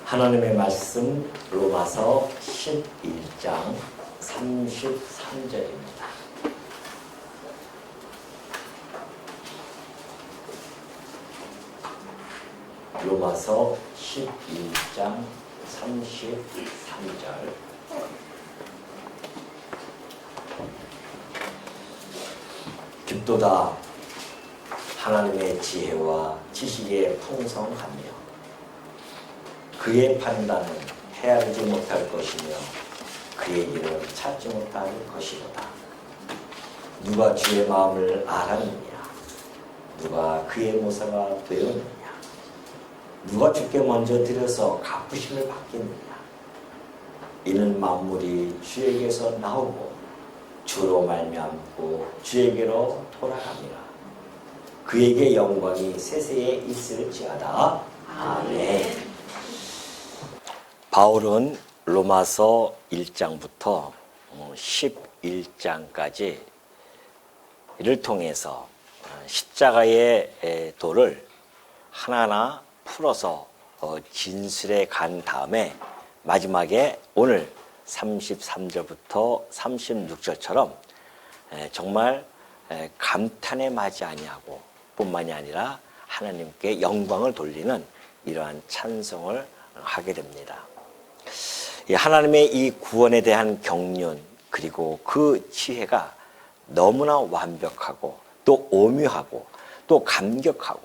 하나님의 말씀 로마서 11장 33절입니다. 로마서 11장 33절. 깊도다 하나님의 지혜와 지식의 풍성하며 그의 판단은 헤아리지 못할 것이며 그의 길은 찾지 못할 것이로다. 누가 주의 마음을 알았느냐? 누가 그의 모사가 되었느냐? 누가 주께 먼저 드려서 갚으심을 받겠느냐? 이는 만물이 주에게서 나오고 주로 말미암고 주에게로 돌아갑니다. 그에게 영광이 세세에 있을지어다. 아멘. 바울은 로마서 1장부터 11장까지를 통해서 십자가의 도를 하나하나 풀어서 진술해 간 다음에 마지막에 오늘 33절부터 36절처럼 정말 감탄에 맞지 아니하고 뿐만이 아니라 하나님께 영광을 돌리는 이러한 찬송을 하게 됩니다. 하나님의 이 구원에 대한 경륜 그리고 그 지혜가 너무나 완벽하고 또 오묘하고 또 감격하고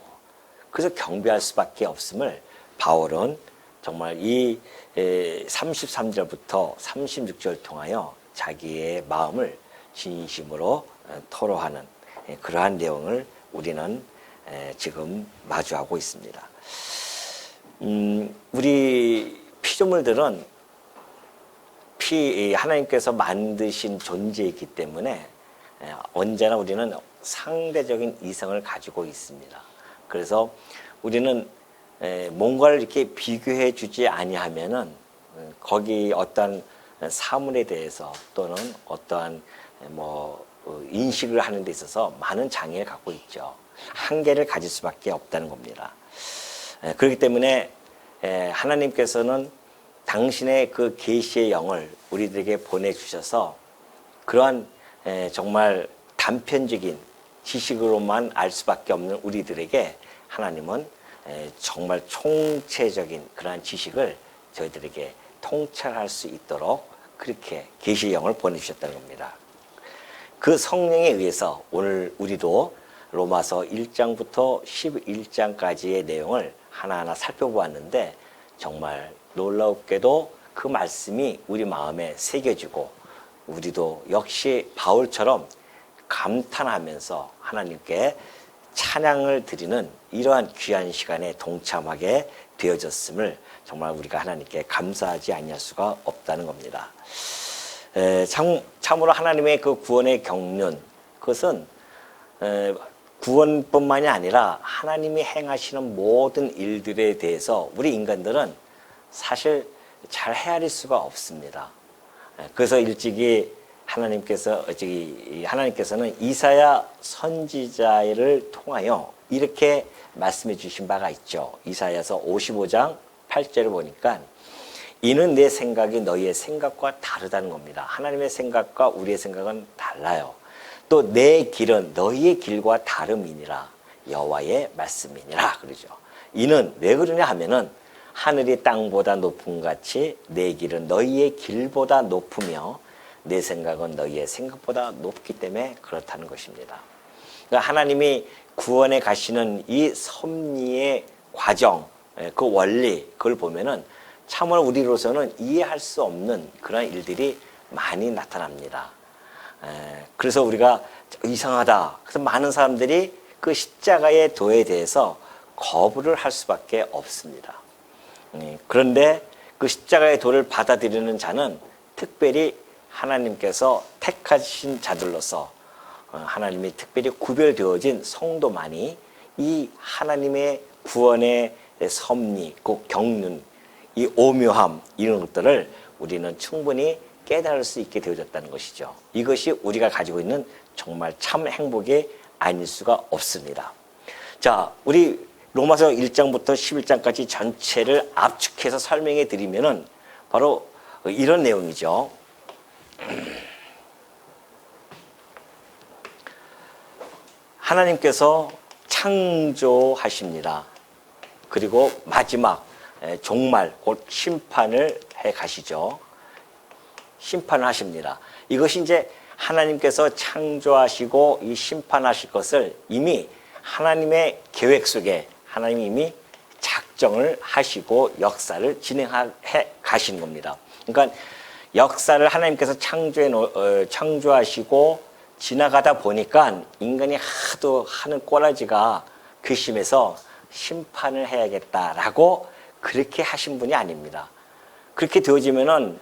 그래서 경배할 수밖에 없음을 바울은 정말 이 33절부터 36절 통하여 자기의 마음을 진심으로 토로하는 그러한 내용을 우리는 지금 마주하고 있습니다. 우리 피조물들은 하나님께서 만드신 존재이기 때문에 언제나 우리는 상대적인 이성을 가지고 있습니다. 그래서 우리는 뭔가를 이렇게 비교해 주지 아니하면은 거기 어떠한 사물에 대해서 또는 어떠한 인식을 하는 데 있어서 많은 장애를 갖고 있죠. 한계를 가질 수밖에 없다는 겁니다. 그렇기 때문에 하나님께서는 당신의 그 계시의 영을 우리들에게 보내주셔서 그러한 정말 단편적인 지식으로만 알 수밖에 없는 우리들에게 하나님은 정말 총체적인 그러한 지식을 저희들에게 통찰할 수 있도록 그렇게 계시의 영을 보내주셨다는 겁니다. 그 성령에 의해서 오늘 우리도 로마서 1장부터 11장까지의 내용을 하나하나 살펴보았는데 정말 놀랍게도 그 말씀이 우리 마음에 새겨지고 우리도 역시 바울처럼 감탄하면서 하나님께 찬양을 드리는 이러한 귀한 시간에 동참하게 되어졌음을 정말 우리가 하나님께 감사하지 아니할 수가 없다는 겁니다. 참으로 하나님의 그 구원의 경륜 그것은 구원뿐만이 아니라 하나님이 행하시는 모든 일들에 대해서 우리 인간들은 사실 잘 헤아릴 수가 없습니다. 그래서 일찍이 하나님께서는 이사야 선지자를 통하여 이렇게 말씀해 주신 바가 있죠. 이사야서 55장 8절을 보니까 이는 내 생각이 너희의 생각과 다르다는 겁니다. 하나님의 생각과 우리의 생각은 달라요. 또 내 길은 너희의 길과 다름이니라 여호와의 말씀이니라 그러죠. 이는 왜 그러냐 하면은 하늘이 땅보다 높음 같이 내 길은 너희의 길보다 높으며 내 생각은 너희의 생각보다 높기 때문에 그렇다는 것입니다. 그러니까 하나님이 구원에 가시는 이 섭리의 과정, 그 원리 그걸 보면은 참으로 우리로서는 이해할 수 없는 그런 일들이 많이 나타납니다. 그래서 우리가 이상하다. 그래서 많은 사람들이 그 십자가의 도에 대해서 거부를 할 수밖에 없습니다. 그런데 그 십자가의 도를 받아들이는 자는 특별히 하나님께서 택하신 자들로서 하나님이 특별히 구별되어진 성도만이 이 하나님의 구원의 섭리, 그 경륜, 이 오묘함 이런 것들을 우리는 충분히 깨달을 수 있게 되어졌다는 것이죠. 이것이 우리가 가지고 있는 정말 참 행복이 아닐 수가 없습니다. 자, 우리 로마서 1장부터 11장까지 전체를 압축해서 설명해 드리면은 바로 이런 내용이죠. 하나님께서 창조하십니다. 그리고 마지막 종말 곧 심판을 해 가시죠. 심판을 하십니다. 이것이 이제 하나님께서 창조하시고 이 심판하실 것을 이미 하나님의 계획 속에 하나님이 이미 작정을 하시고 역사를 진행해 가시는 겁니다. 그러니까 역사를 하나님께서 창조하시고 지나가다 보니까 인간이 하도 하는 꼬라지가 괘씸해서 심판을 해야겠다라고 그렇게 하신 분이 아닙니다. 그렇게 되어지면은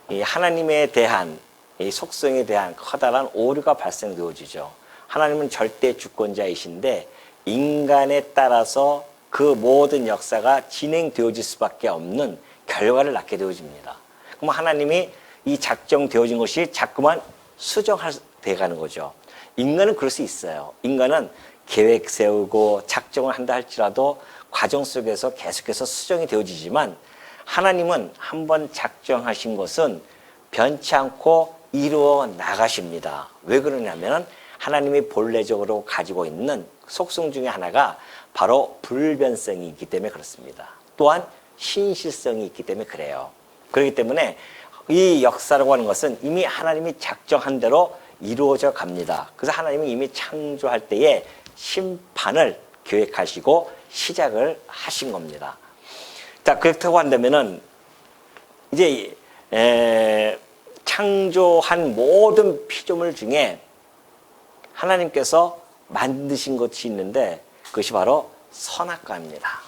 이 하나님에 대한 이 속성에 대한 커다란 오류가 발생되어지죠. 하나님은 절대 주권자이신데 인간에 따라서 그 모든 역사가 진행되어질 수밖에 없는 결과를 낳게 되어집니다. 그럼 하나님이 이 작정되어진 것이 자꾸만 수정돼 가는 거죠. 인간은 그럴 수 있어요. 인간은 계획 세우고 작정을 한다 할지라도 과정 속에서 계속해서 수정이 되어지지만 하나님은 한번 작정하신 것은 변치 않고 이루어 나가십니다. 왜 그러냐면 하나님이 본래적으로 가지고 있는 속성 중에 하나가 바로 불변성이 있기 때문에 그렇습니다. 또한 신실성이 있기 때문에 그래요. 그렇기 때문에 이 역사라고 하는 것은 이미 하나님이 작정한 대로 이루어져 갑니다. 그래서 하나님이 이미 창조할 때에 심판을 계획하시고 시작을 하신 겁니다. 자, 그렇다고 한다면은 이제 창조한 모든 피조물 중에 하나님께서 만드신 것이 있는데 그것이 바로 선악과입니다.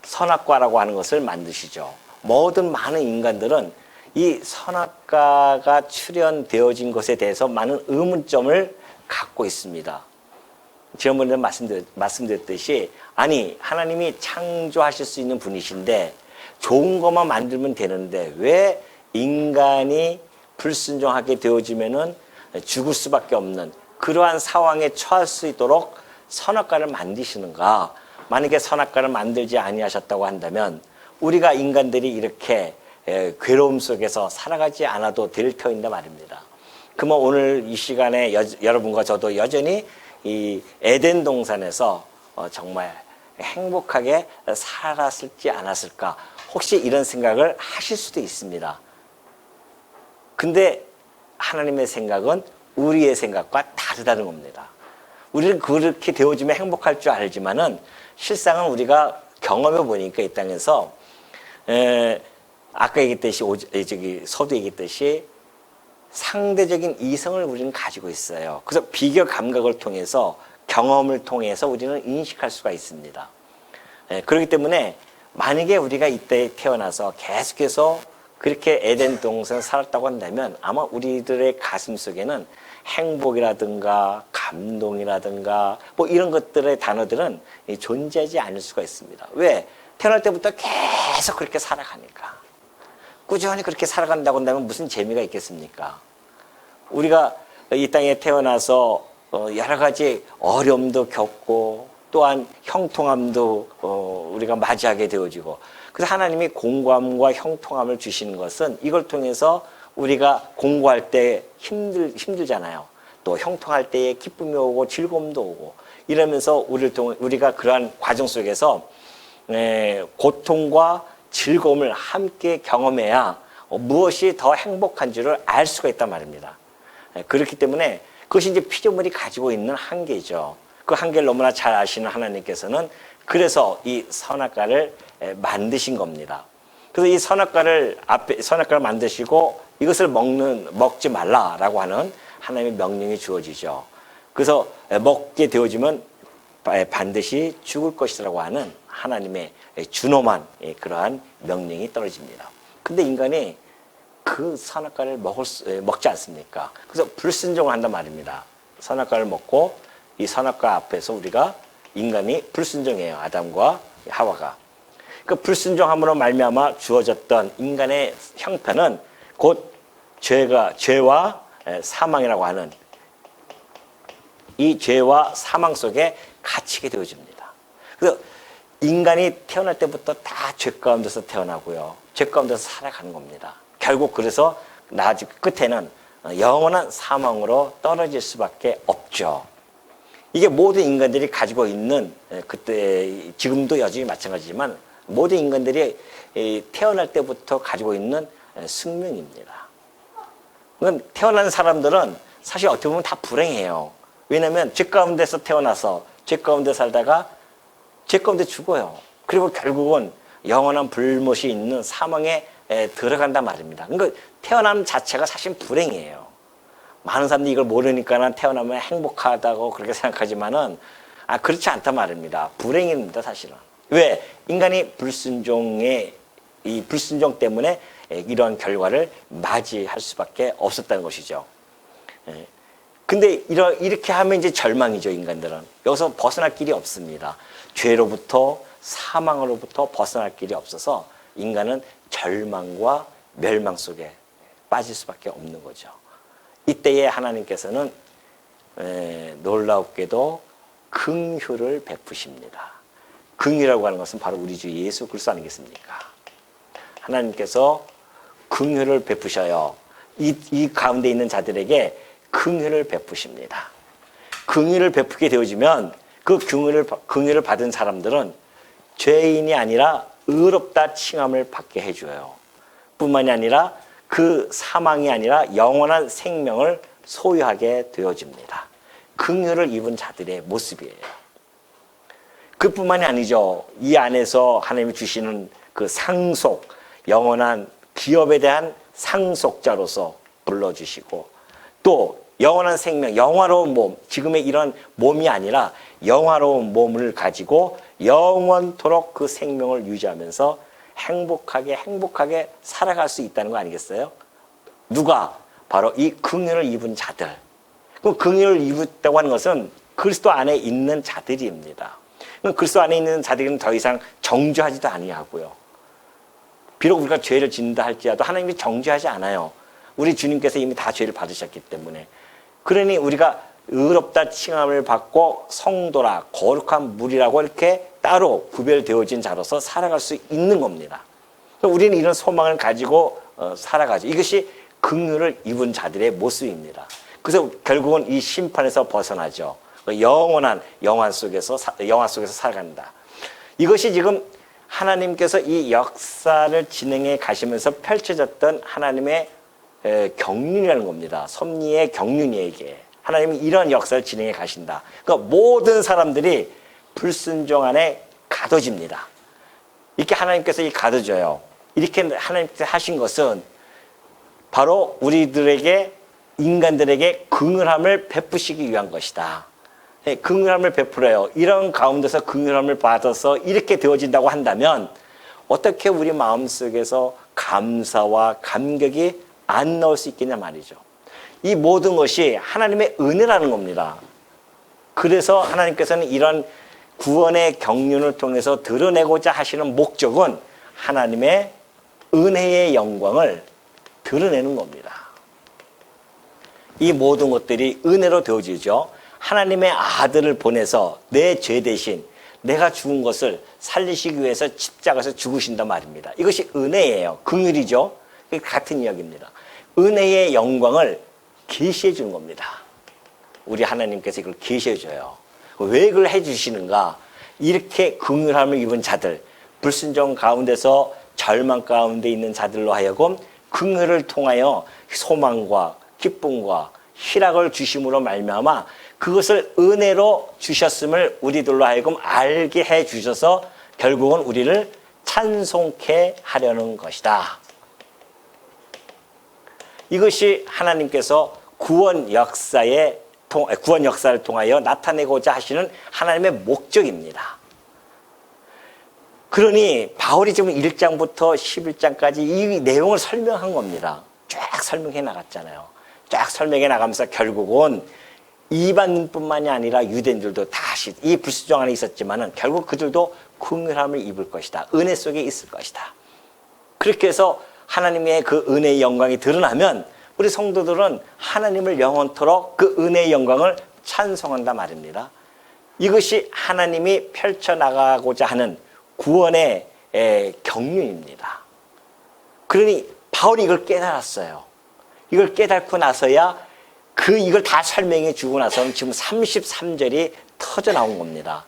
선악과라고 하는 것을 만드시죠. 모든 많은 인간들은 이 선악과가 출현되어진 것에 대해서 많은 의문점을 갖고 있습니다. 지난번에 말씀드렸듯이 아니 하나님이 창조하실 수 있는 분이신데 좋은 것만 만들면 되는데 왜 인간이 불순종하게 되어지면은 죽을 수밖에 없는 그러한 상황에 처할 수 있도록 선악과를 만드시는가? 만약에 선악과를 만들지 아니하셨다고 한다면 우리가 인간들이 이렇게 괴로움 속에서 살아가지 않아도 될 터인데 말입니다. 그러면 오늘 이 시간에 여러분과 저도 여전히 이 에덴 동산에서 정말 행복하게 살았을지 않았을까? 혹시 이런 생각을 하실 수도 있습니다. 근데 하나님의 생각은 우리의 생각과 다르다는 겁니다. 우리는 그렇게 되어지면 행복할 줄 알지만은 실상은 우리가 경험해 보니까 이 땅에서 아까 얘기했듯이 서두 얘기했듯이 상대적인 이성을 우리는 가지고 있어요. 그래서 비교 감각을 통해서 경험을 통해서 우리는 인식할 수가 있습니다. 그렇기 때문에 만약에 우리가 이때 태어나서 계속해서 그렇게 에덴 동산에 살았다고 한다면 아마 우리들의 가슴 속에는 행복이라든가 감동이라든가 뭐 이런 것들의 단어들은 존재하지 않을 수가 있습니다. 왜? 태어날 때부터 계속 그렇게 살아가니까. 꾸준히 그렇게 살아간다고 한다면 무슨 재미가 있겠습니까? 우리가 이 땅에 태어나서 여러 가지 어려움도 겪고 또한 형통함도 우리가 맞이하게 되어지고 그래서 하나님이 공고함과 형통함을 주시는 것은 이걸 통해서 우리가 공고할 때 힘들잖아요. 또 형통할 때에 기쁨이 오고 즐거움도 오고 이러면서 우리가 그러한 과정 속에서 고통과 즐거움을 함께 경험해야 무엇이 더 행복한 줄을 알 수가 있단 말입니다. 그렇기 때문에 그것이 이제 피조물이 가지고 있는 한계죠. 그 한계를 너무나 잘 아시는 하나님께서는 그래서 이 선악과를 만드신 겁니다. 그래서 이 선악과를 만드시고 이것을 먹지 말라라고 하는 하나님의 명령이 주어지죠. 그래서 먹게 되어지면 반드시 죽을 것이라고 하는 하나님의 준엄한 그러한 명령이 떨어집니다. 근데 인간이 그 선악과를 먹지 않습니까? 그래서 불순종을 한단 말입니다. 선악과를 먹고 이 선악과 앞에서 우리가 인간이 불순종해요. 아담과 하와가. 그 불순종함으로 말미암아 주어졌던 인간의 형편은 곧 죄와 사망이라고 하는 이 죄와 사망 속에 갇히게 되어집니다. 그래서 인간이 태어날 때부터 다 죄 가운데서 태어나고요. 죄 가운데서 살아가는 겁니다. 결국 그래서 나중 끝에는 영원한 사망으로 떨어질 수밖에 없죠. 이게 모든 인간들이 가지고 있는 그때 지금도 여전히 마찬가지지만 모든 인간들이 태어날 때부터 가지고 있는 숙명입니다. 태어난 사람들은 사실 어떻게 보면 다 불행해요. 왜냐하면 죄 가운데서 태어나서 죄 가운데 살다가 죄 가운데 죽어요. 그리고 결국은 영원한 불못이 있는 사망에 들어간단 말입니다. 그러니까 태어남 자체가 사실 불행이에요. 많은 사람들이 이걸 모르니까 태어나면 행복하다고 그렇게 생각하지만은 그렇지 않단 말입니다. 불행입니다, 사실은. 왜? 인간이 이 불순종 때문에 이런 결과를 맞이할 수밖에 없었다는 것이죠. 근데 이렇게 하면 이제 절망이죠, 인간들은. 여기서 벗어날 길이 없습니다. 죄로부터 사망으로부터 벗어날 길이 없어서 인간은 절망과 멸망 속에 빠질 수밖에 없는 거죠. 이때에 하나님께서는 놀랍게도 긍휼을 베푸십니다. 긍휼이라고 하는 것은 바로 우리 주 예수 그리스도 아니겠습니까? 하나님께서 긍휼을 베푸셔요. 이 가운데 있는 자들에게 긍휼을 베푸십니다. 긍휼을 베푸게 되어지면 그 긍휼을 받은 사람들은 죄인이 아니라 의롭다 칭함을 받게 해줘요. 뿐만이 아니라 그 사망이 아니라 영원한 생명을 소유하게 되어집니다. 긍휼을 입은 자들의 모습이에요. 그뿐만이 아니죠. 이 안에서 하나님이 주시는 그 상속, 영원한 기업에 대한 상속자로서 불러주시고 또 영원한 생명, 영화로운 몸, 지금의 이런 몸이 아니라 영화로운 몸을 가지고 영원토록 그 생명을 유지하면서 행복하게 살아갈 수 있다는 거 아니겠어요? 누가? 바로 이 긍휼을 입은 자들. 그 긍휼을 입었다고 하는 것은 그리스도 안에 있는 자들입니다. 그리스도 안에 있는 자들은 더 이상 정죄하지도 아니하고요. 비록 우리가 죄를 짓는다 할지라도 하나님이 정죄하지 않아요. 우리 주님께서 이미 다 죄를 받으셨기 때문에. 그러니 우리가 의롭다 칭함을 받고 성도라 거룩한 무리라고 이렇게 따로 구별되어진 자로서 살아갈 수 있는 겁니다. 우리는 이런 소망을 가지고 살아가죠. 이것이 긍휼을 입은 자들의 모습입니다. 그래서 결국은 이 심판에서 벗어나죠. 영원한 영화 속에서 살아간다. 이것이 지금 하나님께서 이 역사를 진행해 가시면서 펼쳐졌던 하나님의 경륜이라는 겁니다. 섭리의 경륜이에게 하나님이 이런 역사를 진행해 가신다. 그러니까 모든 사람들이 불순종 안에 가둬집니다. 이렇게 하나님께서 가둬져요. 이렇게 하나님께서 하신 것은 바로 우리들에게 인간들에게 긍휼함을 베푸시기 위한 것이다. 긍휼함을 베풀어요. 이런 가운데서 긍휼함을 받아서 이렇게 되어진다고 한다면 어떻게 우리 마음속에서 감사와 감격이 안 나올 수 있겠냐 말이죠. 이 모든 것이 하나님의 은혜라는 겁니다. 그래서 하나님께서는 이런 구원의 경륜을 통해서 드러내고자 하시는 목적은 하나님의 은혜의 영광을 드러내는 겁니다. 이 모든 것들이 은혜로 되어지죠. 하나님의 아들을 보내서 내 죄 대신 내가 죽은 것을 살리시기 위해서 십자가에서 죽으신단 말입니다. 이것이 은혜예요. 긍휼이죠. 같은 이야기입니다. 은혜의 영광을 계시해 주는 겁니다. 우리 하나님께서 이걸 계시해 줘요. 왜 그걸 해 주시는가? 이렇게 긍휼함을 입은 자들, 불순종 가운데서 절망 가운데 있는 자들로 하여금 긍휼을 통하여 소망과 기쁨과 희락을 주심으로 말미암아 그것을 은혜로 주셨음을 우리들로 하여금 알게 해 주셔서 결국은 우리를 찬송케 하려는 것이다. 이것이 하나님께서 구원 역사를 통하여 나타내고자 하시는 하나님의 목적입니다. 그러니 바울이 지금 1장부터 11장까지 이 내용을 설명한 겁니다. 쫙 설명해 나갔잖아요. 쫙 설명해 나가면서 결국은 이방인뿐만이 아니라 유대인들도 다시 이 불순종 안에 있었지만은 결국 그들도 긍휼함을 입을 것이다. 은혜 속에 있을 것이다. 그렇게 해서 하나님의 그 은혜의 영광이 드러나면 우리 성도들은 하나님을 영원토록 그 은혜의 영광을 찬송한다 말입니다. 이것이 하나님이 펼쳐나가고자 하는 구원의 경륜입니다. 그러니 바울이 이걸 깨달았어요. 이걸 깨닫고 나서야 이걸 다 설명해 주고 나서는 지금 33절이 터져 나온 겁니다.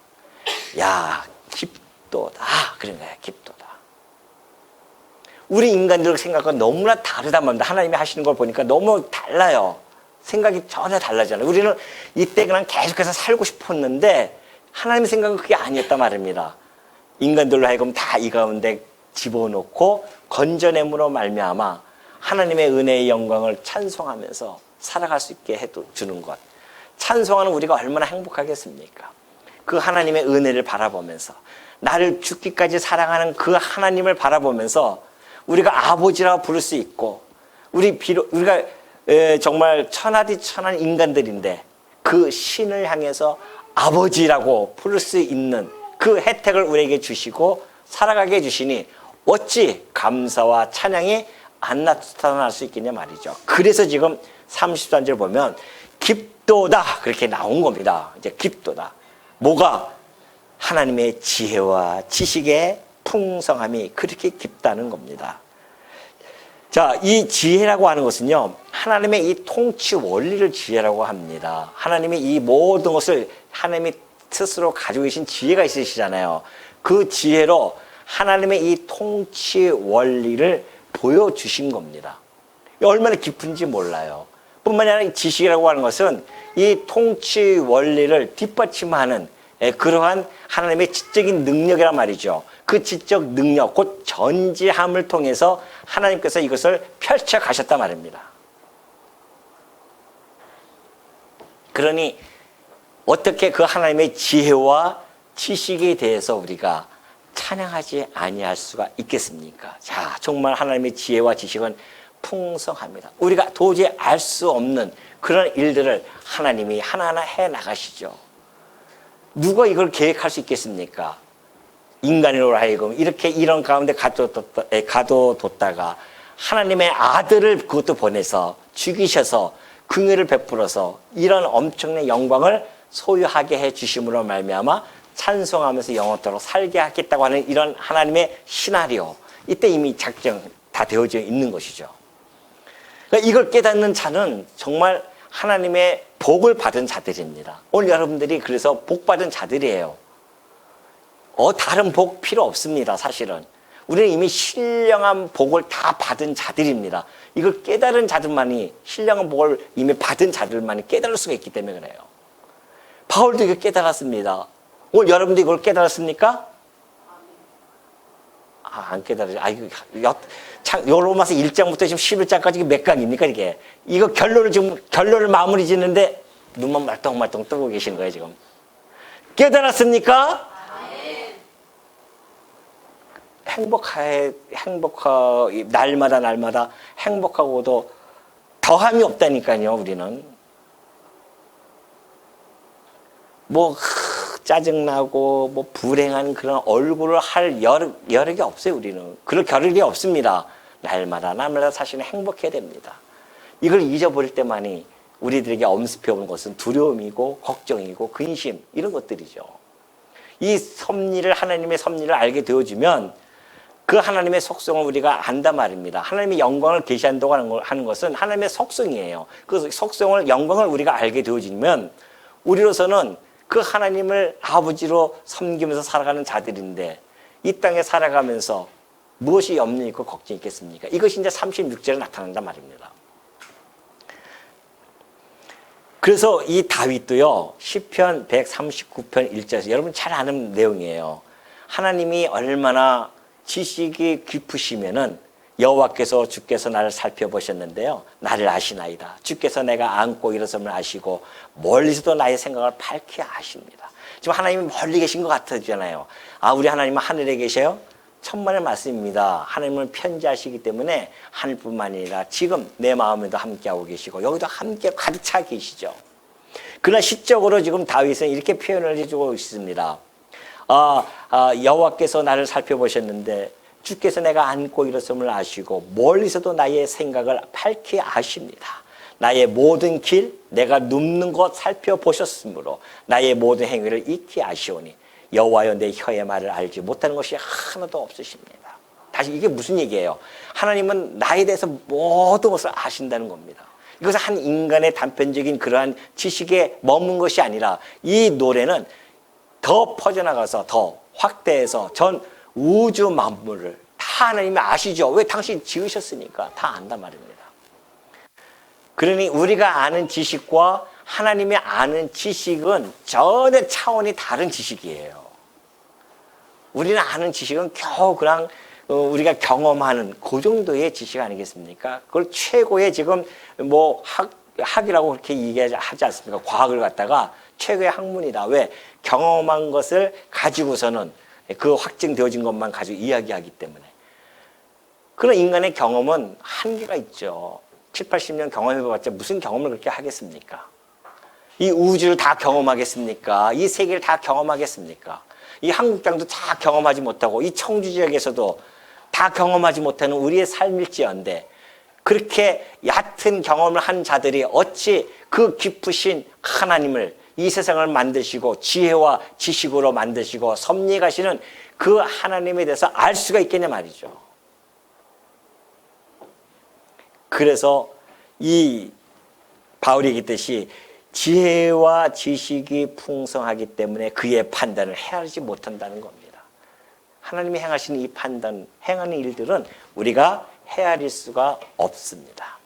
야, 깊도다. 그런 거야, 깊도다. 우리 인간들 생각과 너무나 다르단 말입니다. 하나님이 하시는 걸 보니까 너무 달라요. 생각이 전혀 달라잖아요. 우리는 이때 그냥 계속해서 살고 싶었는데 하나님의 생각은 그게 아니었단 말입니다. 인간들로 하여금 다 이 가운데 집어넣고 건져냄으로 말미암아 하나님의 은혜의 영광을 찬송하면서 살아갈 수 있게 해주는 것. 찬송하는 우리가 얼마나 행복하겠습니까? 그 하나님의 은혜를 바라보면서 나를 죽기까지 사랑하는 그 하나님을 바라보면서 우리가 아버지라고 부를 수 있고 우리가 정말 천하디천한 인간들인데 그 신을 향해서 아버지라고 부를 수 있는 그 혜택을 우리에게 주시고 살아가게 해주시니 어찌 감사와 찬양이 안 나타날 수 있겠냐 말이죠. 그래서 지금 33절 보면 깊도다 그렇게 나온 겁니다. 이제 깊도다. 뭐가? 하나님의 지혜와 지식의 풍성함이 그렇게 깊다는 겁니다. 자, 이 지혜라고 하는 것은요, 하나님의 이 통치 원리를 지혜라고 합니다. 하나님이 이 모든 것을 하나님이 스스로 가지고 계신 지혜가 있으시잖아요. 그 지혜로 하나님의 이 통치 원리를 보여주신 겁니다. 얼마나 깊은지 몰라요. 뿐만 아니라 이 지식이라고 하는 것은 이 통치 원리를 뒷받침하는 그러한 하나님의 지적인 능력이란 말이죠. 그 지적 능력, 곧 전지함을 통해서 하나님께서 이것을 펼쳐 가셨단 말입니다. 그러니 어떻게 그 하나님의 지혜와 지식에 대해서 우리가 찬양하지 아니할 수가 있겠습니까? 자, 정말 하나님의 지혜와 지식은 풍성합니다. 우리가 도저히 알 수 없는 그런 일들을 하나님이 하나하나 해 나가시죠. 누가 이걸 계획할 수 있겠습니까? 인간으로 하여금 이렇게 이런 가운데 가둬뒀다가 하나님의 아들을 그것도 보내서 죽이셔서 긍휼을 베풀어서 이런 엄청난 영광을 소유하게 해주심으로 말미암아 찬송하면서 영원토록 살게 하겠다고 하는 이런 하나님의 시나리오, 이때 이미 작정 다 되어져 있는 것이죠. 그러니까 이걸 깨닫는 자는 정말 하나님의 복을 받은 자들입니다. 오늘 여러분들이 그래서 복 받은 자들이에요. 다른 복 필요 없습니다. 사실은 우리는 이미 신령한 복을 다 받은 자들입니다. 이걸 깨달은 자들만이, 신령한 복을 이미 받은 자들만이 깨달을 수가 있기 때문에 그래요. 바울도 이걸 깨달았습니다. 오늘 여러분도 이걸 깨달았습니까? 안 깨달으죠. 로마서 1장부터 지금 11장까지 몇 강입니까, 이게? 이거 결론을 마무리 짓는데 눈만 말똥말똥 뜨고 계시는 거예요, 지금. 깨달았습니까? 날마다 행복하고도 더함이 없다니까요, 우리는. 짜증나고 불행한 그런 얼굴을 할 여력이 없어요. 우리는 그럴 겨를이 없습니다. 날마다 사실은 행복해야 됩니다. 이걸 잊어버릴 때만이 우리들에게 엄습해 오는 것은 두려움이고 걱정이고 근심, 이런 것들이죠. 이 하나님의 섭리를 알게 되어지면 그 하나님의 속성을 우리가 안단 말입니다. 하나님의 영광을 계시한다고 하는 것은 하나님의 속성이에요. 그 속성을, 영광을 우리가 알게 되어지면 우리로서는 그 하나님을 아버지로 섬기면서 살아가는 자들인데 이 땅에 살아가면서 무엇이 염려 있고 걱정이 있겠습니까? 이것이 이제 36절에 나타난단 말입니다. 그래서 이 다윗도요, 시편 139편 1절에서 여러분 잘 아는 내용이에요. 하나님이 얼마나 지식이 깊으시면은 여호와께서 주께서 나를 살펴보셨는데요, 나를 아시나이다. 주께서 내가 안고 일어섬을 아시고 멀리서도 나의 생각을 밝히 아십니다. 지금 하나님이 멀리 계신 것 같잖아요. 우리 하나님은 하늘에 계셔요? 천만의 말씀입니다. 하나님은 편지하시기 때문에 하늘뿐만 아니라 지금 내 마음에도 함께하고 계시고 여기도 함께 가득 차 계시죠. 그러나 시적으로 지금 다윗은 이렇게 표현을 해주고 있습니다. 여호와께서 나를 살펴보셨는데 주께서 내가 안고 일어섬을 아시고 멀리서도 나의 생각을 밝히 아십니다. 나의 모든 길 내가 눕는 것 살펴보셨으므로 나의 모든 행위를 익히 아시오니 여호와여 내 혀의 말을 알지 못하는 것이 하나도 없으십니다. 다시 이게 무슨 얘기예요? 하나님은 나에 대해서 모든 것을 아신다는 겁니다. 이것은 한 인간의 단편적인 그러한 지식에 머문 것이 아니라 이 노래는 더 퍼져나가서 더 확대해서 전 우주 만물을 다 하나님이 아시죠. 왜? 당신 지으셨으니까 다 안단 말입니다. 그러니 우리가 아는 지식과 하나님이 아는 지식은 전혀 차원이 다른 지식이에요. 우리는 아는 지식은 겨우 그냥 우리가 경험하는 그 정도의 지식 아니겠습니까? 그걸 최고의 지금 뭐 학이라고 그렇게 얘기하지 않습니까? 과학을 갖다가 최고의 학문이다. 왜? 경험한 것을 가지고서는 그 확증되어진 것만 가지고 이야기하기 때문에. 그런 인간의 경험은 한계가 있죠. 7, 80년 경험해봤자 무슨 경험을 그렇게 하겠습니까? 이 우주를 다 경험하겠습니까? 이 세계를 다 경험하겠습니까? 이 한국 땅도 다 경험하지 못하고 이 청주 지역에서도 다 경험하지 못하는 우리의 삶일지언데 그렇게 얕은 경험을 한 자들이 어찌 그 깊으신 하나님을 이 세상을 만드시고 지혜와 지식으로 만드시고 섭리하시는 그 하나님에 대해서 알 수가 있겠냐 말이죠. 그래서 이 바울이 얘기했듯이 지혜와 지식이 풍성하기 때문에 그의 판단을 헤아리지 못한다는 겁니다. 하나님이 행하시는 이 판단, 행하는 일들은 우리가 헤아릴 수가 없습니다.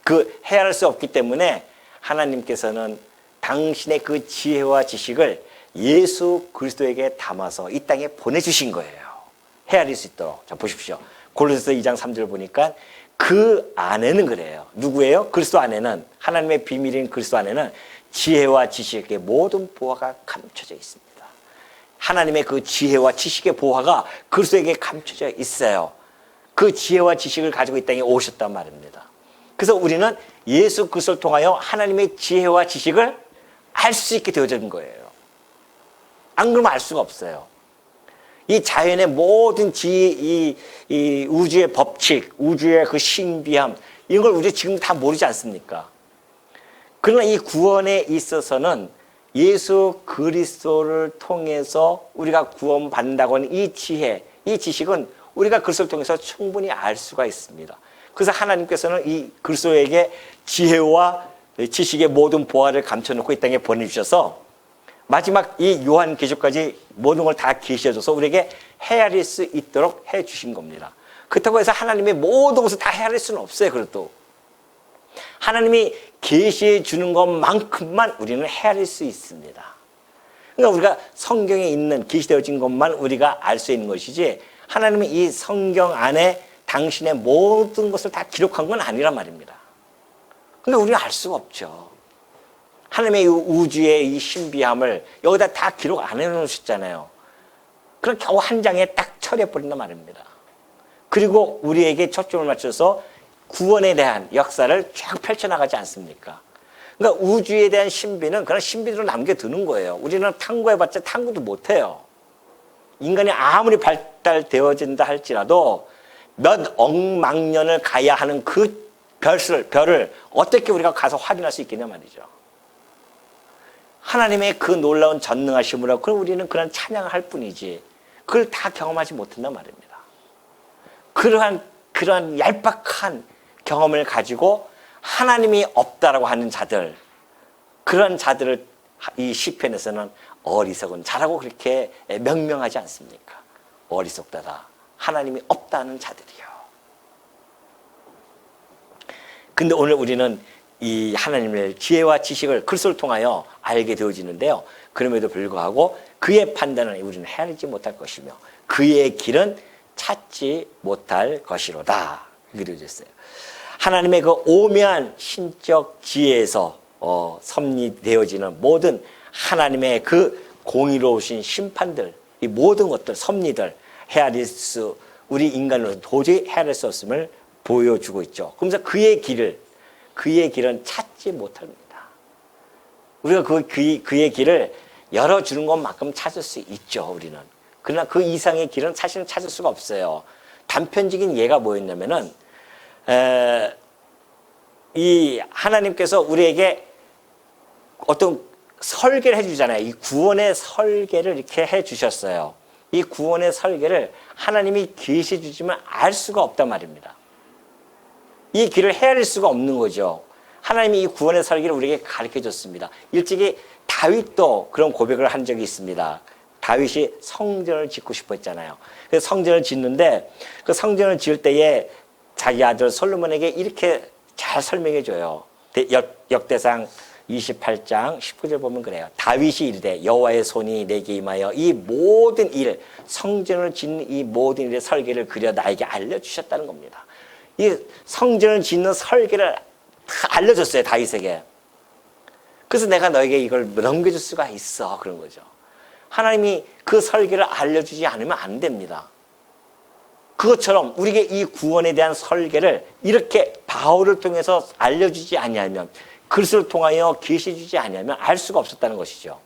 그 헤아릴 수 없기 때문에 하나님께서는 당신의 그 지혜와 지식을 예수 그리스도에게 담아서 이 땅에 보내주신 거예요. 헤아릴 수 있도록. 자, 보십시오. 골로새서 2장 3절 보니까 그 안에는 그래요. 누구예요? 그리스도 안에는, 하나님의 비밀인 그리스도 안에는 지혜와 지식의 모든 보화가 감춰져 있습니다. 하나님의 그 지혜와 지식의 보화가 그리스도에게 감춰져 있어요. 그 지혜와 지식을 가지고 이 땅에 오셨단 말입니다. 그래서 우리는 예수 그리스도를 통하여 하나님의 지혜와 지식을 알 수 있게 되어진 거예요. 안 그러면 알 수가 없어요. 이 자연의 모든 이 우주의 법칙, 우주의 그 신비함, 이런 걸 우리가 지금 다 모르지 않습니까? 그러나 이 구원에 있어서는 예수 그리스도를 통해서 우리가 구원받는다고 하는 이 지혜, 이 지식은 우리가 그리스도를 통해서 충분히 알 수가 있습니다. 그래서 하나님께서는 이 그리스도에게 지혜와 지식의 모든 보화를 감춰놓고 이 땅에 보내주셔서 마지막 이 요한계시까지 모든 걸 다 계시해줘서 우리에게 헤아릴 수 있도록 해주신 겁니다. 그렇다고 해서 하나님의 모든 것을 다 헤아릴 수는 없어요. 그래도 하나님이 계시해 주는 것만큼만 우리는 헤아릴 수 있습니다. 그러니까 우리가 성경에 있는 계시되어진 것만 우리가 알 수 있는 것이지 하나님이 이 성경 안에 당신의 모든 것을 다 기록한 건 아니란 말입니다. 그러니까 우리는 알 수가 없죠. 하나님의 우주의 이 신비함을 여기다 다 기록 안 해놓으셨잖아요. 그럼 겨우 한 장에 딱 처리해버린단 말입니다. 그리고 우리에게 초점을 맞춰서 구원에 대한 역사를 쫙 펼쳐나가지 않습니까? 그러니까 우주에 대한 신비는 그런 신비로 남겨두는 거예요. 우리는 탐구해봤자 탐구도 못해요. 인간이 아무리 발달되어진다 할지라도 몇 억만 년을 가야 하는 그 별을 어떻게 우리가 가서 확인할 수 있겠냐 말이죠. 하나님의 그 놀라운 전능하심으로 그럼 우리는 그런 찬양을 할 뿐이지 그걸 다 경험하지 못한단 말입니다. 그러한 얄팍한 경험을 가지고 하나님이 없다라고 하는 자들, 그런 자들을 이 시편에서는 어리석은 자라고 그렇게 명명하지 않습니까? 어리석다다. 하나님이 없다는 자들이요. 근데 오늘 우리는 이 하나님의 지혜와 지식을 그리스도를 통하여 알게 되어지는데요. 그럼에도 불구하고 그의 판단은 우리는 헤아리지 못할 것이며 그의 길은 찾지 못할 것이로다. 그려졌어요. 하나님의 그 오묘한 신적 지혜에서 섭리되어지는 모든 하나님의 그 공의로우신 심판들, 이 모든 것들, 섭리들 우리 인간으로서 도저히 헤아릴 수 없음을 보여주고 있죠. 그러면서 그의 길은 찾지 못합니다. 우리가 그의 길을 열어주는 것만큼 찾을 수 있죠, 우리는. 그러나 그 이상의 길은 사실은 찾을 수가 없어요. 단편적인 예가 뭐였냐면은, 이 하나님께서 우리에게 어떤 설계를 해주잖아요. 이 구원의 설계를 이렇게 해주셨어요. 이 구원의 설계를 하나님이 계시해 주지만 알 수가 없단 말입니다. 이 길을 헤아릴 수가 없는 거죠. 하나님이 이 구원의 설계를 우리에게 가르쳐 줬습니다. 일찍이 다윗도 그런 고백을 한 적이 있습니다. 다윗이 성전을 짓고 싶어 했잖아요. 그래서 성전을 짓는데 그 성전을 지을 때에 자기 아들 솔로몬에게 이렇게 잘 설명해 줘요. 역대상 28장 19절 보면 그래요. 다윗이 이르되 여호와의 손이 내게 임하여 이 모든 일, 성전을 짓는 이 모든 일의 설계를 그려 나에게 알려주셨다는 겁니다. 이 성전을 짓는 설계를 다 알려줬어요, 다윗에게. 그래서 내가 너에게 이걸 넘겨줄 수가 있어, 그런 거죠. 하나님이 그 설계를 알려주지 않으면 안 됩니다. 그것처럼 우리에게 이 구원에 대한 설계를 이렇게 바울을 통해서 알려주지 아니하면, 글을 통하여 계시주지 아니하면 알 수가 없었다는 것이죠.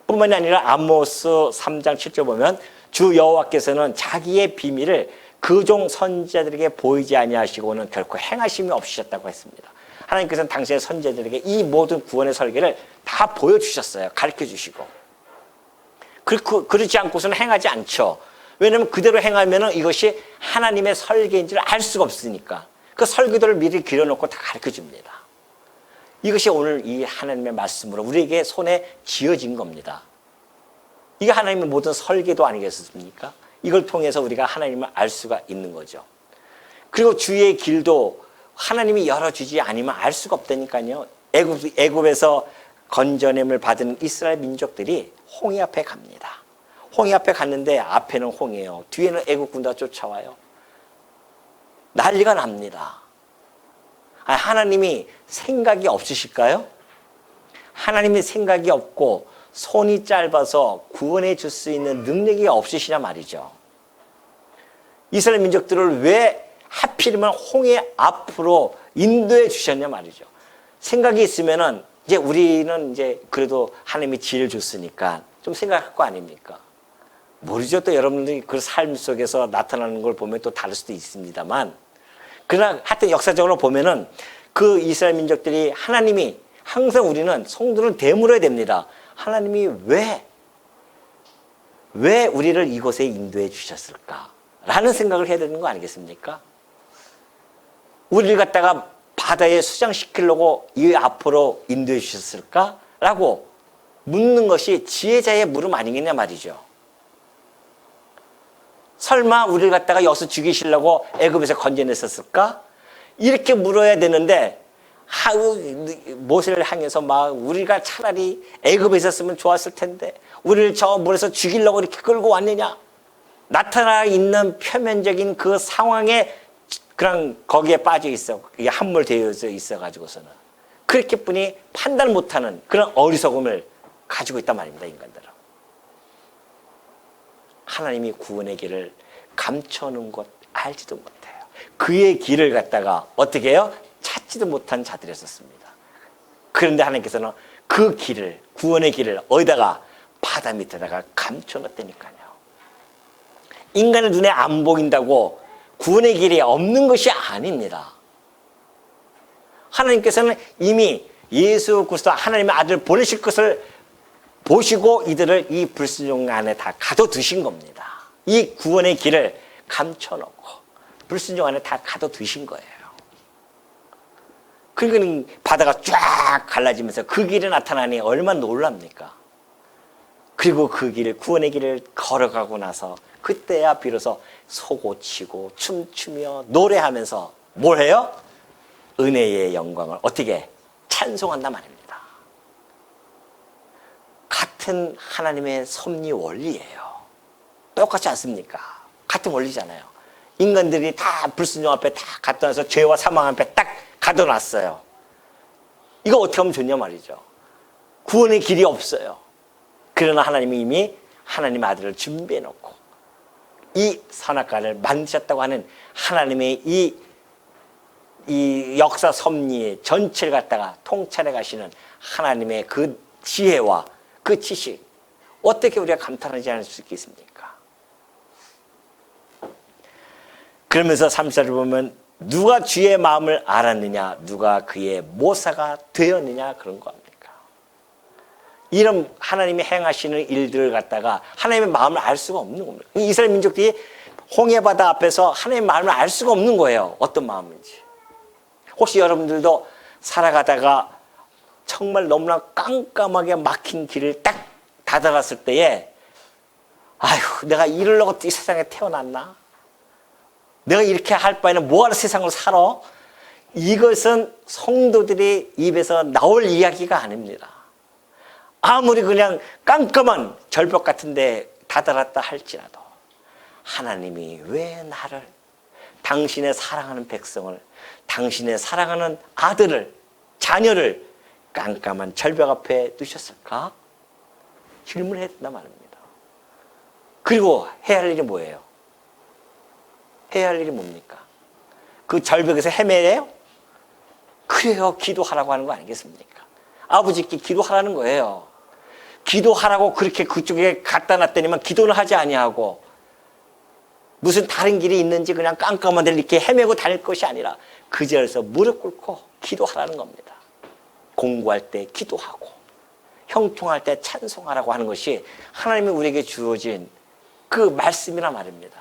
뿐만이 아니라 아모스 3장 7절 보면 주 여호와께서는 자기의 비밀을 그 종 선지자들에게 보이지 아니하시고는 결코 행하심이 없으셨다고 했습니다. 하나님께서는 당시의 선지자들에게 이 모든 구원의 설계를 다 보여주셨어요. 가르쳐주시고. 그렇지 않고서는 행하지 않죠. 왜냐하면 그대로 행하면 이것이 하나님의 설계인지를 알 수가 없으니까. 그 설계도를 미리 그려놓고 다 가르쳐줍니다. 이것이 오늘 이 하나님의 말씀으로 우리에게 손에 쥐어진 겁니다. 이게 하나님의 모든 설계도 아니겠습니까? 이걸 통해서 우리가 하나님을 알 수가 있는 거죠. 그리고 주의 길도 하나님이 열어주지 않으면 알 수가 없다니까요. 애굽에서 건져냄을 받은 이스라엘 민족들이 홍해 앞에 갑니다. 홍해 앞에 갔는데 앞에는 홍해요. 뒤에는 애굽 군대가 쫓아와요. 난리가 납니다. 하나님이 생각이 없으실까요? 하나님이 생각이 없고 손이 짧아서 구원해 줄 수 있는 능력이 없으시냐 말이죠. 이스라엘 민족들을 왜 하필이면 홍해 앞으로 인도해 주셨냐 말이죠. 생각이 있으면은 이제 우리는 이제 그래도 하나님이 지혜를 줬으니까 좀 생각할 거 아닙니까? 모르죠. 또 여러분들이 그 삶 속에서 나타나는 걸 보면 또 다를 수도 있습니다만, 그러나 하여튼 역사적으로 보면은 그 이스라엘 민족들이 하나님이 항상 우리는 성도를 되물어야 됩니다. 하나님이 왜 우리를 이곳에 인도해 주셨을까? 라는 생각을 해야 되는 거 아니겠습니까? 우리를 갖다가 바다에 수장시키려고 이 앞으로 인도해 주셨을까? 라고 묻는 것이 지혜자의 물음 아니겠냐 말이죠. 설마 우리를 갖다가 여기서 죽이시려고 애굽에서 건져냈었을까? 이렇게 물어야 되는데 모세를 향해서 막 우리가 차라리 애굽에 있었으면 좋았을 텐데 우리를 저 물에서 죽이려고 이렇게 끌고 왔느냐? 나타나 있는 표면적인 그 상황에 그냥 거기에 빠져 있어. 이게 함몰되어 있어가지고서는 그렇게 뿐이 판단 못하는 그런 어리석음을 가지고 있단 말입니다. 인간들은. 하나님이 구원의 길을 감춰놓은 것 알지도 못해요. 그의 길을 갖다가 어떻게 해요? 찾지도 못한 자들이었습니다. 그런데 하나님께서는 그 길을, 구원의 길을 어디다가? 바다 밑에다가 감춰놨다니까요. 인간의 눈에 안 보인다고 구원의 길이 없는 것이 아닙니다. 하나님께서는 이미 예수 그리스도 하나님의 아들을 보내실 것을 보시고 이들을 이 불순종 안에 다 가둬두신 겁니다. 이 구원의 길을 감춰놓고 불순종 안에 다 가둬두신 거예요. 그러니까 바다가 쫙 갈라지면서 그 길에 나타나니 얼마나 놀랍니까? 그리고 그 길을, 구원의 길을 걸어가고 나서 그때야 비로소 소고치고 춤추며 노래하면서 뭘 해요? 은혜의 영광을 어떻게 찬송한단 말입니다. 같은 하나님의 섭리 원리예요. 똑같지 않습니까? 같은 원리잖아요. 인간들이 다 불순종 앞에 다 갖다 놔서 죄와 사망 앞에 딱 가둬놨어요. 이거 어떻게 하면 좋냐 말이죠. 구원의 길이 없어요. 그러나 하나님이 이미 하나님의 아들을 준비해놓고 이 선악과를 만드셨다고 하는 하나님의 이 역사 섭리 전체를 갖다가 통찰해 가시는 하나님의 그 지혜와 그 지식, 어떻게 우리가 감탄하지 않을 수 있겠습니까? 그러면서 3절을 보면 누가 주의 마음을 알았느냐, 누가 그의 모사가 되었느냐, 그런 겁니까? 이런 하나님이 행하시는 일들을 갖다가 하나님의 마음을 알 수가 없는 겁니다. 이스라엘 민족들이 홍해바다 앞에서 하나님의 마음을 알 수가 없는 거예요. 어떤 마음인지. 혹시 여러분들도 살아가다가 정말 너무나 깜깜하게 막힌 길을 딱 다다랐을 때에 아휴, 내가 이러려고 이 세상에 태어났나? 내가 이렇게 할 바에는 뭐하러 세상을 살아? 이것은 성도들의 입에서 나올 이야기가 아닙니다. 아무리 그냥 깜깜한 절벽 같은데 다다랐다 할지라도 하나님이 왜 나를, 당신의 사랑하는 백성을, 당신의 사랑하는 아들을, 자녀를 깜깜한 절벽 앞에 두셨을까? 질문을 했단 말입니다. 그리고 해야 할 일이 뭐예요? 해야 할 일이 뭡니까? 그 절벽에서 헤매래요? 그래요, 기도하라고 하는 거 아니겠습니까? 아버지께 기도하라는 거예요. 기도하라고 그렇게 그쪽에 갖다 놨더니만 기도를 하지 아니하고 무슨 다른 길이 있는지 그냥 깜깜한 데를 이렇게 헤매고 다닐 것이 아니라 그 자리에서 무릎 꿇고 기도하라는 겁니다. 공부할 때 기도하고 형통할 때 찬송하라고 하는 것이 하나님이 우리에게 주어진 그 말씀이란 말입니다.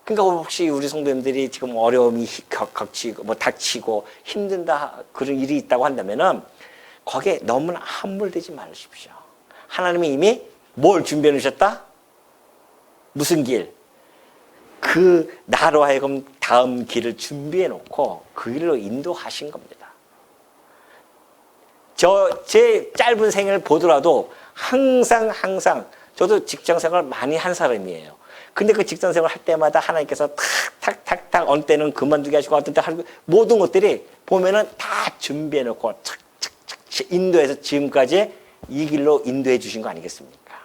그러니까 혹시 우리 성도님들이 지금 어려움이 닥치고 닥치고 힘든다 그런 일이 있다고 한다면은 거기에 너무나 함몰되지 마십시오. 하나님이 이미 뭘 준비해 놓으셨다? 무슨 길? 그 나로 하여금 다음 길을 준비해 놓고 그 길로 인도하신 겁니다. 제 짧은 생애를 보더라도 항상 저도 직장생활 많이 한 사람이에요. 근데 그 직장생활 할 때마다 하나님께서 탁 어느 때는 그만두게 하시고 어떤 때 하시고 모든 것들이 보면은 다 준비해 놓고 착착착 인도해서 지금까지 이 길로 인도해 주신 거 아니겠습니까?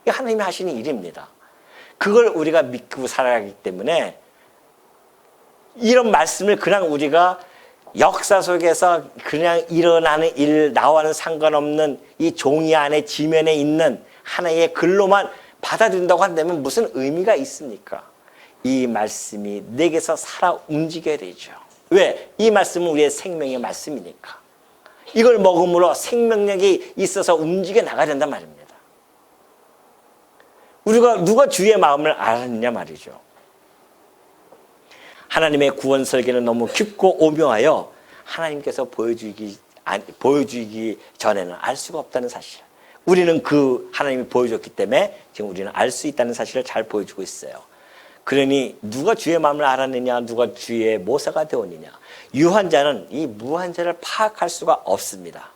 이게 하나님이 하시는 일입니다. 그걸 우리가 믿고 살아가기 때문에 이런 말씀을 그냥 우리가 역사 속에서 그냥 일어나는 일, 나와는 상관없는 이 종이 안에 지면에 있는 하나의 글로만 받아들인다고 한다면 무슨 의미가 있습니까? 이 말씀이 내게서 살아 움직여야 되죠. 왜? 이 말씀은 우리의 생명의 말씀이니까. 이걸 먹음으로 생명력이 있어서 움직여 나가야 된단 말입니다. 우리가 누가 주의 마음을 알았느냐 말이죠. 하나님의 구원 설계는 너무 깊고 오묘하여 하나님께서 보여주기 전에는 알 수가 없다는 사실. 우리는 그 하나님이 보여줬기 때문에 지금 우리는 알 수 있다는 사실을 잘 보여주고 있어요. 그러니 누가 주의 마음을 알았느냐, 누가 주의 모사가 되었느냐. 유한 자는 이 무한 자를 파악할 수가 없습니다.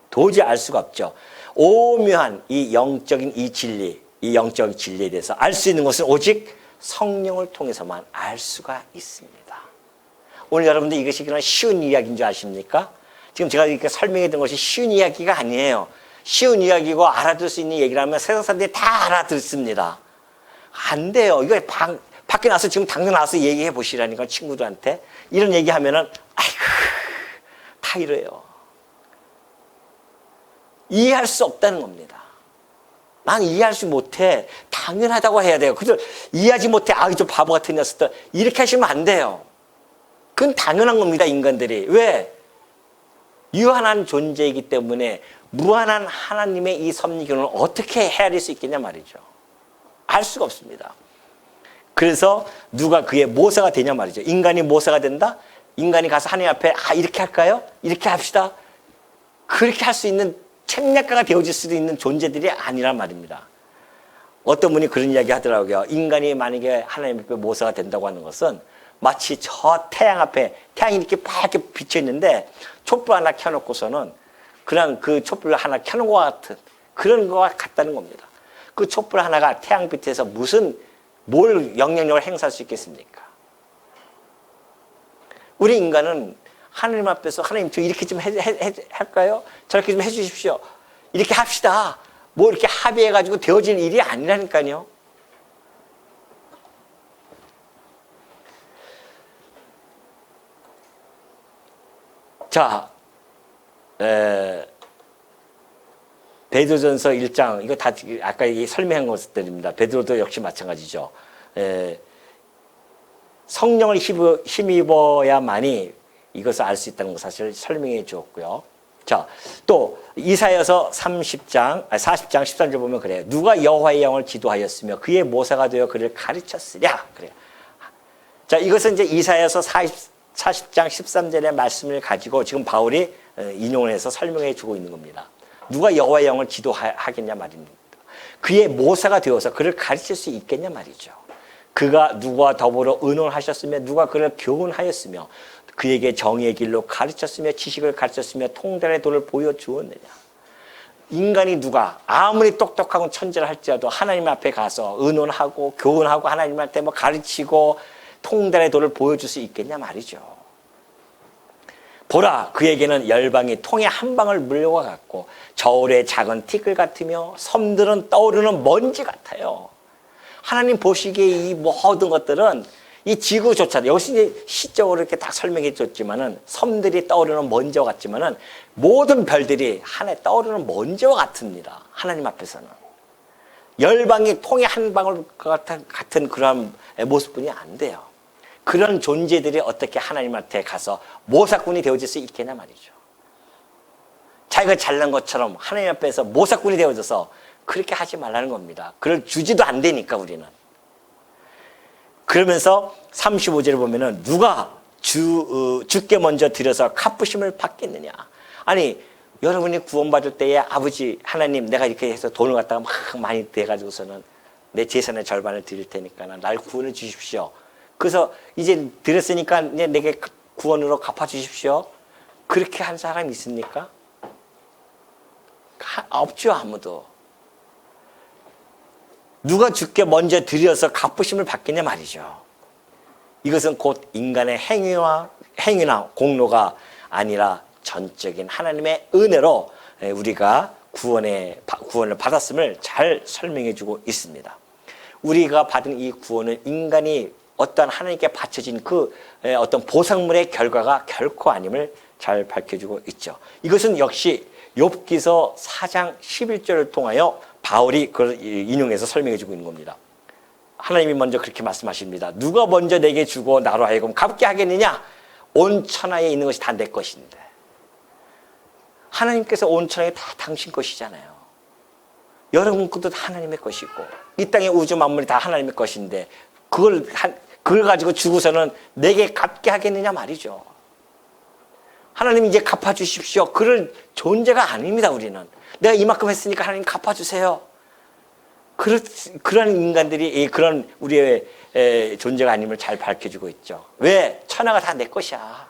도저히 알 수가 없죠. 오묘한 이 영적인 이 진리, 이 영적 진리에 대해서 알 수 있는 것은 오직 성령을 통해서만 알 수가 있습니다. 오늘 여러분들 이것이 그냥 쉬운 이야기인 줄 아십니까? 지금 제가 이렇게 설명해 둔 것이 쉬운 이야기가 아니에요. 쉬운 이야기고 알아들 수 있는 얘기라면 세상 사람들이 다 알아듣습니다. 안 돼요. 이거 밖에 나서 지금 당장 나와서 얘기해 보시라니까 친구들한테. 이런 얘기하면은 아이고 다 이래요. 이해할 수 없다는 겁니다. 난 이해할 수 못해. 당연하다고 해야 돼요. 그저 이해하지 못해. 아, 저 바보 같은 녀석들. 이렇게 하시면 안 돼요. 그건 당연한 겁니다, 인간들이. 왜? 유한한 존재이기 때문에 무한한 하나님의 이 섭리교는 어떻게 헤아릴 수 있겠냐 말이죠. 알 수가 없습니다. 그래서 누가 그의 모사가 되냐 말이죠. 인간이 모사가 된다? 인간이 가서 하나님 앞에 이렇게 할까요? 이렇게 합시다. 그렇게 할 수 있는 책략가가 되어질 수도 있는 존재들이 아니란 말입니다. 어떤 분이 그런 이야기 하더라고요. 인간이 만약에 하나님 앞에 모사가 된다고 하는 것은 마치 저 태양 앞에 태양이 이렇게 밝게 비쳐 있는데 촛불 하나 켜놓고서는 그냥 그 촛불 하나 켜놓은 것 같은 그런 것 같다는 겁니다. 그 촛불 하나가 태양빛에서 뭘 영향력을 행사할 수 있겠습니까? 우리 인간은 하나님 앞에서 하나님 저 이렇게 좀 할까요? 저렇게 좀 해주십시오. 이렇게 합시다. 뭐 이렇게 합의해가지고 되어질 일이 아니라니까요. 자, 베드로전서 1장 이거 다 아까 설명한 것들입니다. 베드로도 역시 마찬가지죠. 성령을 힘입어야만이 이것을 알 수 있다는 것 사실을 설명해 주었고요. 자, 또 이사야서 40장 13절 보면 그래요. 누가 여호와의 영을 기도하였으며 그의 모사가 되어 그를 가르쳤으랴. 그래요. 자, 이것은 이제 이사야서 40장 13절의 말씀을 가지고 지금 바울이 인용을 해서 설명해 주고 있는 겁니다. 누가 여호와의 영을 기도하겠냐 말입니다. 그의 모사가 되어서 그를 가르칠 수 있겠냐 말이죠. 그가 누구와 더불어 의논하셨으며 누가 그를 교훈하였으며 그에게 정의의 길로 가르쳤으며 지식을 가르쳤으며 통달의 도를 보여주었느냐. 인간이 누가 아무리 똑똑하고 천재를 할지라도 하나님 앞에 가서 의논하고 교훈하고 하나님한테 뭐 가르치고 통달의 도를 보여줄 수 있겠냐 말이죠. 보라, 그에게는 열방이 통에 한 방울 물과 같고 저울의 작은 티끌 같으며 섬들은 떠오르는 먼지 같아요. 하나님 보시기에 이 모든 것들은 이 지구조차도 여기서 이제 시적으로 이렇게 딱 설명해 줬지만은 섬들이 떠오르는 먼지와 같지만은 모든 별들이 하나에 떠오르는 먼지와 같습니다. 하나님 앞에서는 열방이 통에 한 방울 같은 그런 모습뿐이 안 돼요. 그런 존재들이 어떻게 하나님한테 가서 모사꾼이 되어질 수 있겠냐 말이죠. 자기가 잘난 것처럼 하나님 앞에서 모사꾼이 되어져서 그렇게 하지 말라는 겁니다. 그걸 주지도 안 되니까 우리는. 그러면서 35절을 보면은 누가 주께 먼저 드려서 갚으심을 받겠느냐. 아니 여러분이 구원받을 때에 아버지 하나님 내가 이렇게 해서 돈을 갖다가 막 많이 대가지고서는 내 재산의 절반을 드릴 테니까 날 구원해 주십시오. 그래서 이제 드렸으니까 내게 구원으로 갚아주십시오. 그렇게 한 사람이 있습니까? 없죠, 아무도. 누가 주께 먼저 드려서 갚으심을 받겠냐 말이죠. 이것은 곧 인간의 행위나 공로가 아니라 전적인 하나님의 은혜로 우리가 구원을 받았음을 잘 설명해 주고 있습니다. 우리가 받은 이 구원은 인간이 어떠한 하나님께 바쳐진 그 어떤 보상물의 결과가 결코 아님을 잘 밝혀주고 있죠. 이것은 역시 욥기서 4장 11절을 통하여 바울이 그걸 인용해서 설명해주고 있는 겁니다. 하나님이 먼저 그렇게 말씀하십니다. 누가 먼저 내게 주고 나로 하여금 갚게 하겠느냐? 온 천하에 있는 것이 다 내 것인데. 하나님께서 온 천하에 다 당신 것이잖아요. 여러분 것도 하나님의 것이고 이 땅의 우주 만물이 다 하나님의 것인데 그걸 가지고 주고서는 내게 갚게 하겠느냐 말이죠. 하나님 이제 갚아주십시오. 그럴 존재가 아닙니다. 우리는. 내가 이만큼 했으니까 하나님 갚아주세요. 그런 인간들이 그런 우리의 존재가 아님을 잘 밝혀주고 있죠. 왜? 천하가 다 내 것이야.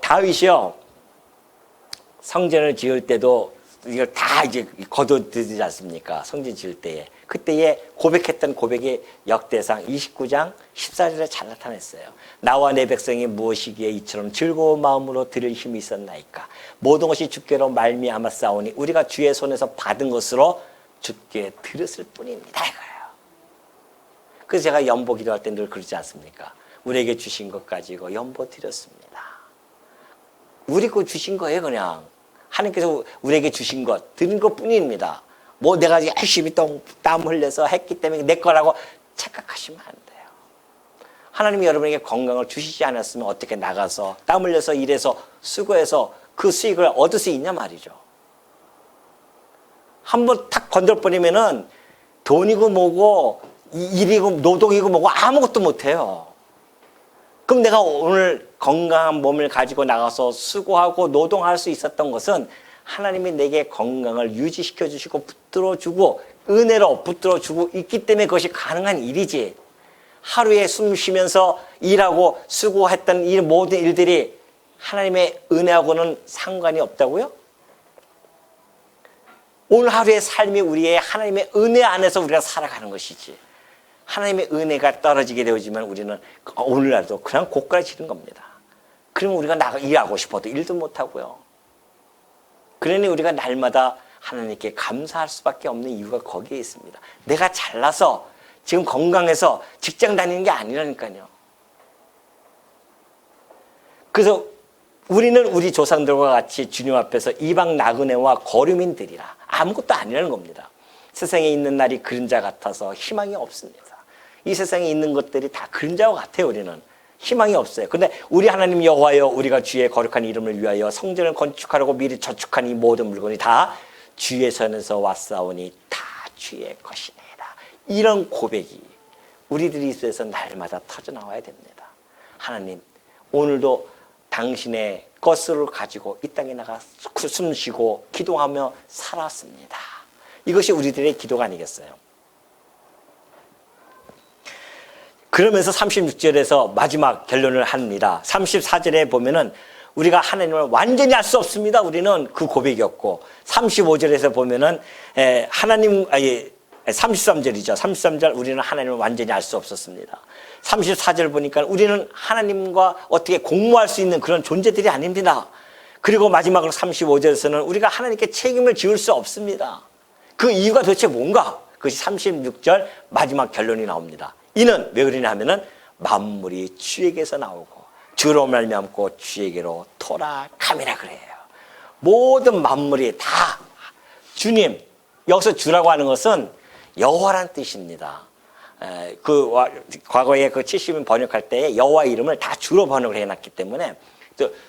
다윗이요. 성전을 지을 때도 이걸 다 이제 거둬들이지 않습니까? 성전 지을 때에. 그때에 고백했던 고백이 역대상 29장 14절에 잘 나타냈어요. 나와 내 백성이 무엇이기에 이처럼 즐거운 마음으로 드릴 힘이 있었나이까. 모든 것이 주께로 말미암아 싸우니 우리가 주의 손에서 받은 것으로 주께 드렸을 뿐입니다. 이거예요. 그래서 제가 연보 기도할 때 늘 그러지 않습니까? 우리에게 주신 것 가지고 연보 드렸습니다. 우리 거 주신 거예요, 그냥. 하나님께서 우리에게 주신 것, 드린 것 뿐입니다. 뭐 내가 열심히 땀 흘려서 했기 때문에 내 거라고 착각하시면 안 돼요. 하나님이 여러분에게 건강을 주시지 않았으면 어떻게 나가서 땀 흘려서 일해서 수고해서 그 수익을 얻을 수 있냐 말이죠. 한번 탁 건들버리면은 돈이고 뭐고 일이고 노동이고 뭐고 아무것도 못해요. 그럼 내가 오늘 건강한 몸을 가지고 나가서 수고하고 노동할 수 있었던 것은 하나님이 내게 건강을 유지시켜 주시고 붙들어 주고 은혜로 붙들어 주고 있기 때문에 그것이 가능한 일이지. 하루에 숨 쉬면서 일하고 수고했던 이 모든 일들이 하나님의 은혜하고는 상관이 없다고요? 오늘 하루의 삶이 우리의 하나님의 은혜 안에서 우리가 살아가는 것이지. 하나님의 은혜가 떨어지게 되어지면 우리는 오늘날도 그냥 고꾸라지는 겁니다. 그러면 우리가 일하고 싶어도 일도 못하고요. 그러니 우리가 날마다 하나님께 감사할 수밖에 없는 이유가 거기에 있습니다. 내가 잘나서 지금 건강해서 직장 다니는 게 아니라니까요. 그래서 우리는 우리 조상들과 같이 주님 앞에서 이방 나그네와 거류민들이라 아무것도 아니라는 겁니다. 세상에 있는 날이 그림자 같아서 희망이 없습니다. 이 세상에 있는 것들이 다 그림자와 같아요. 우리는 희망이 없어요. 근데 우리 하나님 여호와여, 우리가 주의 거룩한 이름을 위하여 성전을 건축하려고 미리 저축한 이 모든 물건이 다 주의 손에서 왔사오니 다 주의 것이니라. 이런 고백이 우리들이 있어서 날마다 터져나와야 됩니다. 하나님, 오늘도 당신의 것을 가지고 이 땅에 나가 숨쉬고 기도하며 살았습니다. 이것이 우리들의 기도가 아니겠어요? 그러면서 36절에서 마지막 결론을 합니다. 34절에 보면은 우리가 하나님을 완전히 알 수 없습니다. 우리는 그 고백이었고, 35절에서 보면은 하나님, 33절이죠. 33절 우리는 하나님을 완전히 알 수 없었습니다. 34절 보니까 우리는 하나님과 어떻게 공모할 수 있는 그런 존재들이 아닙니다. 그리고 마지막으로 35절에서는 우리가 하나님께 책임을 지을 수 없습니다. 그 이유가 도대체 뭔가? 그것이 36절 마지막 결론이 나옵니다. 이는 왜 그러냐 하면은 만물이 주에게서 나오고 주로 말미암고 주에게로 돌아감이라 그래요. 모든 만물이 다 주님, 여기서 주라고 하는 것은 여호와란 뜻입니다. 과거에 그 70인 번역할 때 여호와 이름을 다 주로 번역을 해놨기 때문에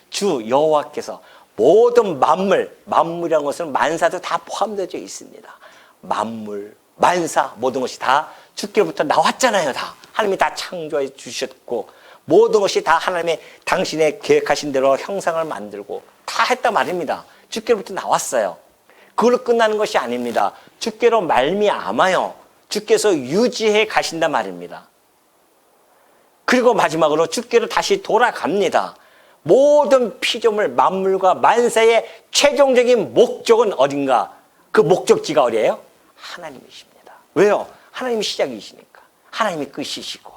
주 여호와께서 모든 만물이라는 것은 만사도 다 포함되어 있습니다. 만물, 만사 모든 것이 다 주께로부터 나왔잖아요. 다 하나님이 다 창조해 주셨고 모든 것이 다 하나님의 당신의 계획하신 대로 형상을 만들고 다 했단 말입니다. 주께로부터 나왔어요. 그걸로 끝나는 것이 아닙니다. 주께로 말미암아요. 주께서 유지해 가신단 말입니다. 그리고 마지막으로 주께로 다시 돌아갑니다. 모든 피조물 만물과 만사의 최종적인 목적은 어딘가? 그 목적지가 어디예요? 하나님이십니다. 왜요? 하나님이 시작이시니까. 하나님이 끝이시고.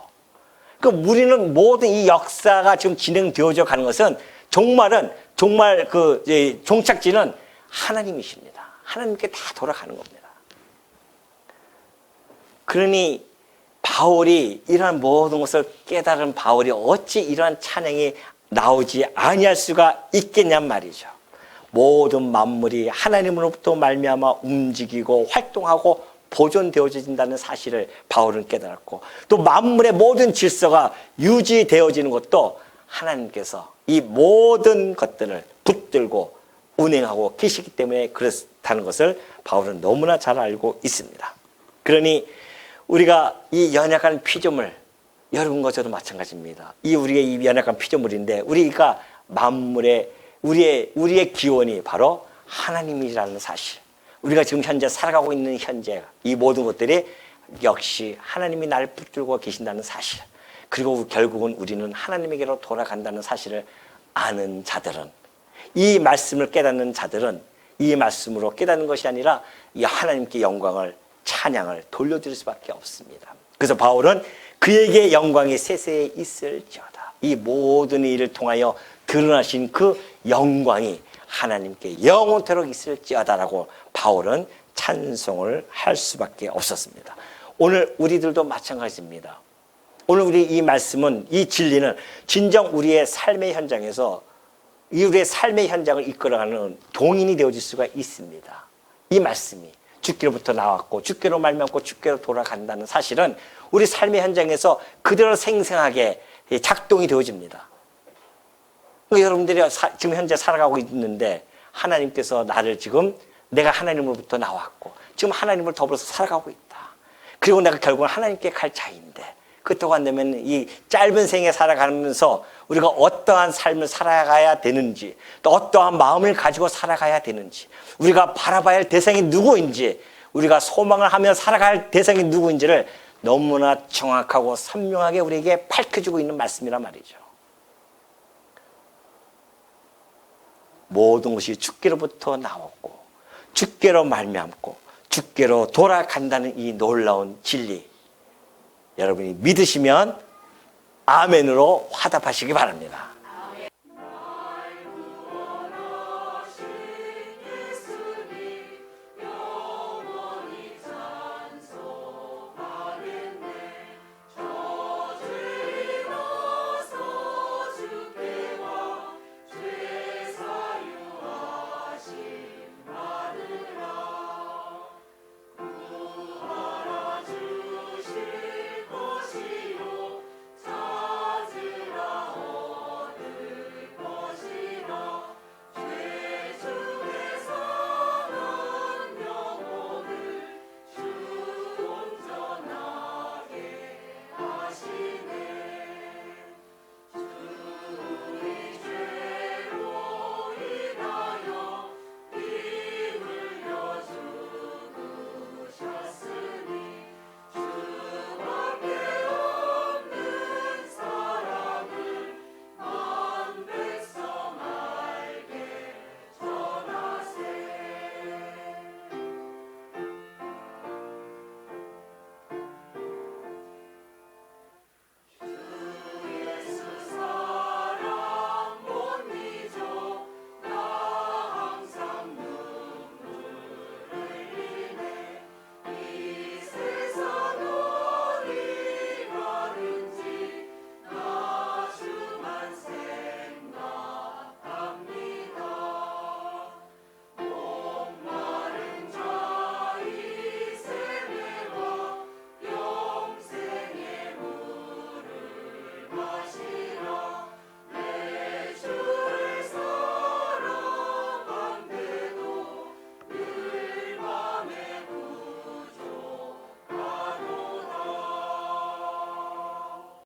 그 우리는 모든 이 역사가 지금 진행되어져 가는 것은 정말 그 종착지는 하나님이십니다. 하나님께 다 돌아가는 겁니다. 그러니 바울이 이러한 모든 것을 깨달은 바울이 어찌 이러한 찬양이 나오지 아니할 수가 있겠냔 말이죠. 모든 만물이 하나님으로부터 말미암아 움직이고 활동하고 보존되어진다는 사실을 바울은 깨달았고, 또 만물의 모든 질서가 유지되어지는 것도 하나님께서 이 모든 것들을 붙들고 운행하고 계시기 때문에 그렇다는 것을 바울은 너무나 잘 알고 있습니다. 그러니 우리가 이 연약한 피조물, 여러분과 저도 마찬가지입니다. 우리의 이 연약한 피조물인데 우리가 만물의 우리의 기원이 바로 하나님이라는 사실, 우리가 지금 현재 살아가고 있는 현재 이 모든 것들이 역시 하나님이 나를 붙들고 계신다는 사실, 그리고 결국은 우리는 하나님에게로 돌아간다는 사실을 아는 자들은, 이 말씀을 깨닫는 자들은 이 말씀으로 깨닫는 것이 아니라 이 하나님께 영광을, 찬양을 돌려드릴 수밖에 없습니다. 그래서 바울은 그에게 영광이 세세에 있을지어다, 이 모든 일을 통하여 드러나신 그 영광이 하나님께 영원토록 있을지어다라고 바울은 찬송을 할 수밖에 없었습니다. 오늘 우리들도 마찬가지입니다. 오늘 우리 이 말씀은, 이 진리는 진정 우리의 삶의 현장에서 우리의 삶의 현장을 이끌어가는 동인이 되어질 수가 있습니다. 이 말씀이 주께로부터 나왔고 주께로 말미암고 주께로 돌아간다는 사실은 우리 삶의 현장에서 그대로 생생하게 작동이 되어집니다. 여러분들이 지금 현재 살아가고 있는데 하나님께서 나를 지금, 내가 하나님으로부터 나왔고 지금 하나님을 더불어서 살아가고 있다. 그리고 내가 결국은 하나님께 갈 자인데, 그렇다고 한다면 이 짧은 생에 살아가면서 우리가 어떠한 삶을 살아가야 되는지, 또 어떠한 마음을 가지고 살아가야 되는지, 우리가 바라봐야 할 대상이 누구인지, 우리가 소망을 하며 살아갈 대상이 누구인지를 너무나 정확하고 선명하게 우리에게 밝혀주고 있는 말씀이란 말이죠. 모든 것이 주께로부터 나왔고 주께로 말미암고 주께로 돌아간다는 이 놀라운 진리, 여러분이 믿으시면 아멘으로 화답하시기 바랍니다.